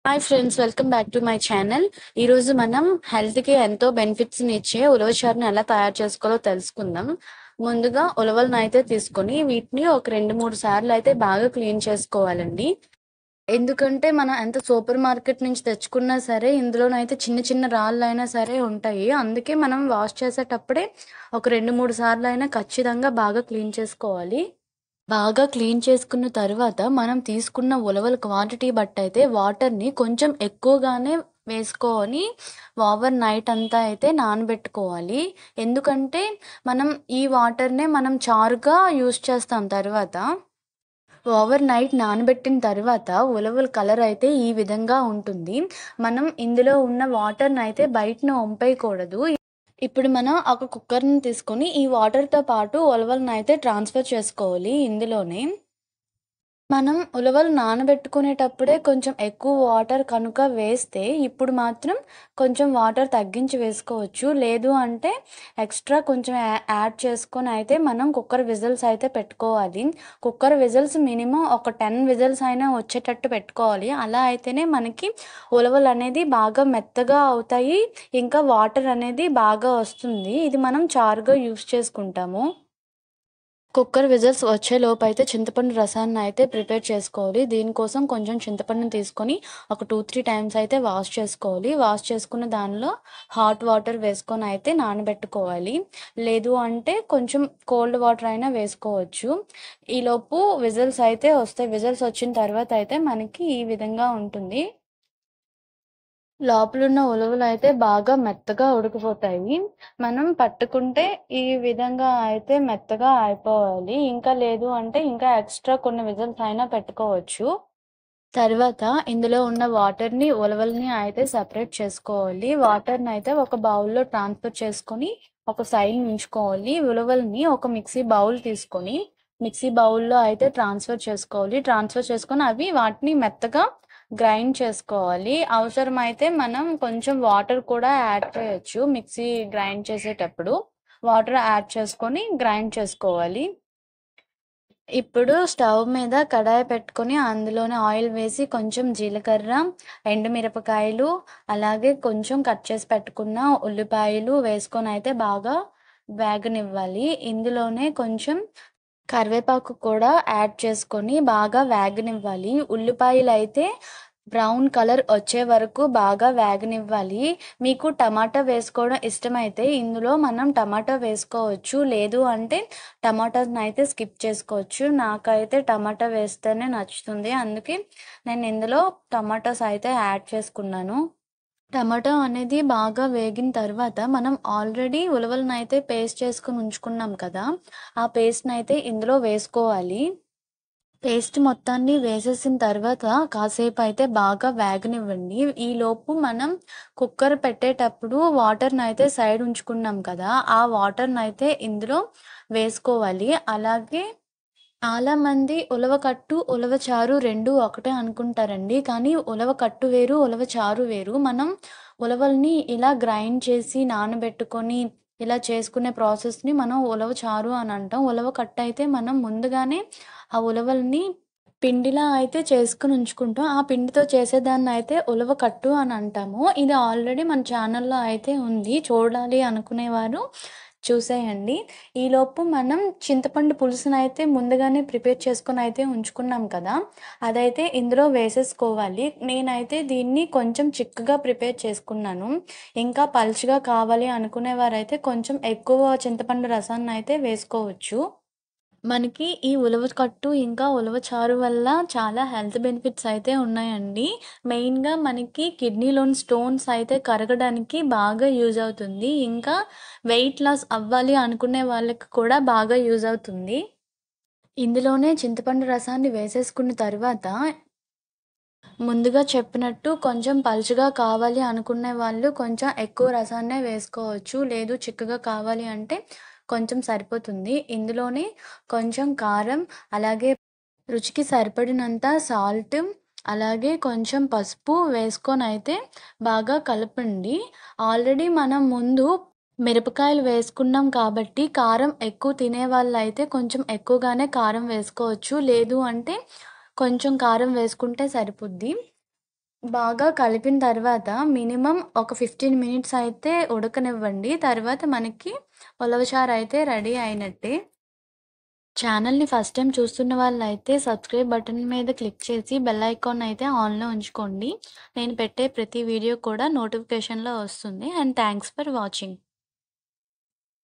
Hi friends, welcome back to my channel. ఈరోజు మనం హెల్త్కి ఎంతో బెనిఫిట్స్ని ఇచ్చే ఉలవచారుని ఎలా తయారు చేసుకోవాలో తెలుసుకుందాం. ముందుగా ఉలవలను అయితే తీసుకొని వీటిని ఒక 2-3 సార్లు అయితే బాగా క్లీన్ చేసుకోవాలండి. ఎందుకంటే మనం ఎంత సూపర్ మార్కెట్ నుంచి తెచ్చుకున్నా సరే ఇందులోనైతే చిన్న చిన్న రాళ్ళు అయినా సరే ఉంటాయి. అందుకే మనం వాష్ చేసేటప్పుడే ఒక 2-3 సార్లు అయినా ఖచ్చితంగా బాగా క్లీన్ చేసుకోవాలి. బాగా క్లీన్ చేసుకున్న తర్వాత మనం తీసుకున్న ఉలవల క్వాంటిటీ బట్టయితే వాటర్‌ని కొంచెం ఎక్కువగానే వేసుకొని ఓవర్ నైట్ అంతా అయితే నానబెట్టుకోవాలి. ఎందుకంటే మనం ఈ వాటర్‌నే మనం చారుగా యూజ్ చేస్తాం తర్వాత. ఓవర్ నైట్ నానబెట్టిన తర్వాత ఉలవల కలర్ అయితే ఈ విధంగా ఉంటుంది. మనం ఇందులో ఉన్న వాటర్‌నయితే బయటన ఒంపేయకూడదు. ఇప్పుడు మనం ఒక కుక్కర్‌ని తీసుకొని ఈ వాటర్‌తో పాటు ఉలవలనైతే ట్రాన్స్‌ఫర్ చేసుకోవాలి ఇందులోనే. మనం ఉలవలు నానబెట్టుకునేటప్పుడే కొంచెం ఎక్కువ వాటర్ కనుక వేస్తే ఇప్పుడు మాత్రం కొంచెం వాటర్ తగ్గించి వేసుకోవచ్చు. లేదు అంటే ఎక్స్ట్రా కొంచెం యాడ్ చేసుకొని అయితే మనం కుక్కర్ విజిల్స్ అయితే పెట్టుకోవాలి. కుక్కర్ విజిల్స్ మినిమం ఒక 10 విజిల్స్ అయినా వచ్చేటట్టు పెట్టుకోవాలి. అలా అయితేనే మనకి ఉలవలు అనేది బాగా మెత్తగా అవుతాయి. ఇంకా వాటర్ అనేది బాగా వస్తుంది. ఇది మనం చారుగా యూజ్ చేసుకుంటాము. కుక్కర్ విజిల్స్ వచ్చేలోపు అయితే చింతపండు రసాన్ని అయితే ప్రిపేర్ చేసుకోవాలి. దీనికోసం కొంచెం చింతపండుని తీసుకొని ఒక 2-3 టైమ్స్ అయితే వాష్ చేసుకోవాలి. వాష్ చేసుకున్న దానిలో హాట్ వాటర్ వేసుకొని అయితే నానబెట్టుకోవాలి. లేదు అంటే కొంచెం కోల్డ్ వాటర్ అయినా వేసుకోవచ్చు. ఈలోపు విజిల్స్ అయితే వస్తాయి. విజిల్స్ వచ్చిన తర్వాత అయితే మనకి ఈ విధంగా ఉంటుంది. లోపలున్న ఉలవలైతే బాగా మెత్తగా ఉడికిపోతాయి. మనం పట్టుకుంటే ఈ విధంగా అయితే మెత్తగా అయిపోవాలి. ఇంకా లేదు అంటే ఇంకా ఎక్స్ట్రా కొన్ని విజిల్స్ అయినా పెట్టుకోవచ్చు. తర్వాత ఇందులో ఉన్న వాటర్‌ని, ఉలవల్ని అయితే సెపరేట్ చేసుకోవాలి. వాటర్‌ని అయితే ఒక బౌల్‌లో ట్రాన్స్‌ఫర్ చేసుకొని ఒక సైడ్ ఉంచుకోవాలి. ఉలవల్ని ఒక మిక్సీ బౌల్ తీసుకొని మిక్సీ బౌల్‌లో అయితే ట్రాన్స్‌ఫర్ చేసుకోవాలి. ట్రాన్స్‌ఫర్ చేసుకొని వాటిని మెత్తగా గ్రైండ్ చేసుకోవాలి. అవసరమైతే మనం కొంచెం వాటర్ కూడా యాడ్ చేయొచ్చు. మిక్సీ గ్రైండ్ చేసేటప్పుడు వాటర్ యాడ్ చేసుకొని గ్రైండ్ చేసుకోవాలి. ఇప్పుడు స్టవ్ మీద కడాయి పెట్టుకొని అందులోనే ఆయిల్ వేసి కొంచెం జీలకర్ర, ఎండుమిరపకాయలు, అలాగే కొంచెం కట్ చేసి పెట్టుకున్న ఉల్లిపాయలు వేసుకొని అయితే బాగా వేగనివ్వాలి. ఇందులోనే కొంచెం కరివేపాకు కూడా యాడ్ చేసుకొని బాగా వేగనివ్వాలి. ఉల్లిపాయలైతే బ్రౌన్ కలర్ వచ్చే వరకు బాగా వేగనివ్వాలి. మీకు టమాటా వేసుకోవడం ఇష్టమైతే ఇందులో మనం టమాటా వేసుకోవచ్చు. లేదు అంటే టమాటానైతే స్కిప్ చేసుకోవచ్చు. నాకైతే టమాటా వేస్తేనే నచ్చుతుంది. అందుకే నేను ఇందులో టమాటాస్ అయితే యాడ్ చేసుకున్నాను. టమాటా అనేది బాగా వేగిన తర్వాత మనం ఆల్రెడీ ఉలవలనైతే పేస్ట్ చేసుకొని ఉంచుకున్నాం కదా! ఆ పేస్ట్‌నైతే ఇందులో వేసుకోవాలి. పేస్ట్ మొత్తాన్ని వేసేసిన తర్వాత కాసేపయితే బాగా వేగనివ్వండి. ఈలోపు మనం కుక్కర్ పెట్టేటప్పుడు వాటర్‌నైతే సైడ్ ఉంచుకున్నాం కదా! ఆ వాటర్‌నైతే ఇందులో వేసుకోవాలి. అలాగే చాలామంది ఉలవకట్టు, ఉలవచారు 2 ఒకటే అనుకుంటారండి. కానీ ఉలవకట్టు వేరు, ఉలవచారు వేరు. మనం ఉలవల్ని ఇలా గ్రైండ్ చేసి, నానబెట్టుకొని, ఇలా చేసుకునే ప్రాసెస్‌ని మనం ఉలవచారు అని అంటాం. ఉలవకట్టయితే మనం ముందుగానే ఆ ఉలవల్ని పిండిలా అయితే చేసుకొని ఉంచుకుంటాం. ఆ పిండితో చేసేదాన్నయితే ఉలవకట్టు అని అంటాము. ఇది ఆల్రెడీ మన ఛానల్‌లో అయితే ఉంది. చూడాలి అనుకునేవారు చూసేయండి. ఈలోపు మనం చింతపండు పులుసునైతే ముందుగానే ప్రిపేర్ చేసుకొనైతే ఉంచుకున్నాం కదా! అదైతే ఇందులో వేసేసుకోవాలి. నేనైతే దీన్ని కొంచెం చిక్కగా ప్రిపేర్ చేసుకున్నాను. ఇంకా పలుచగా కావాలి అనుకునేవారైతే కొంచెం ఎక్కువ చింతపండు రసాన్నయితే వేసుకోవచ్చు. మనకి ఈ ఉలవ కట్టు, ఇంకా ఉలవ చారు వల్ల చాలా హెల్త్ బెనిఫిట్స్ అయితే ఉన్నాయండి. మెయిన్‌గా మనకి కిడ్నీలోని స్టోన్స్ అయితే కరగడానికి బాగా యూజ్ అవుతుంది. ఇంకా వెయిట్ లాస్ అవ్వాలి అనుకునే వాళ్ళకి కూడా బాగా యూజ్ అవుతుంది. ఇందులోనే చింతపండు రసాన్ని వేసేసుకున్న తర్వాత ముందుగా చెప్పినట్టు కొంచెం పలుచగా కావాలి అనుకునే వాళ్ళు కొంచెం ఎక్కువ రసాన్నే వేసుకోవచ్చు. లేదు చిక్కగా కావాలి అంటే కొంచెం సరిపోతుంది. ఇందులోనే కొంచెం కారం, అలాగే రుచికి సరిపడినంత సాల్ట్, అలాగే కొంచెం పసుపు వేసుకొనైతే బాగా కలపండి. ఆల్రెడీ మనం ముందు మిరపకాయలు వేసుకున్నాం కాబట్టి కారం ఎక్కువ తినేవాళ్ళైతే కొంచెం ఎక్కువగానే కారం వేసుకోవచ్చు. లేదు అంటే కొంచెం కారం వేసుకుంటే సరిపోద్ది. బాగా కలిపిన తర్వాత మినిమమ్ ఒక 15 మినిట్స్ అయితే ఉడకనివ్వండి. తర్వాత మనకి ఉలవచారు అయితే రెడీ అయినట్టే. ఛానల్‌ని ఫస్ట్ టైమ్ చూస్తున్న వాళ్ళైతే సబ్స్క్రైబ్ బటన్ మీద క్లిక్ చేసి బెల్ ఐకాన్ అయితే ఆన్‌లో ఉంచుకోండి. నేను పెట్టే ప్రతి వీడియో కూడా నోటిఫికేషన్‌లో వస్తుంది. And thanks for watching.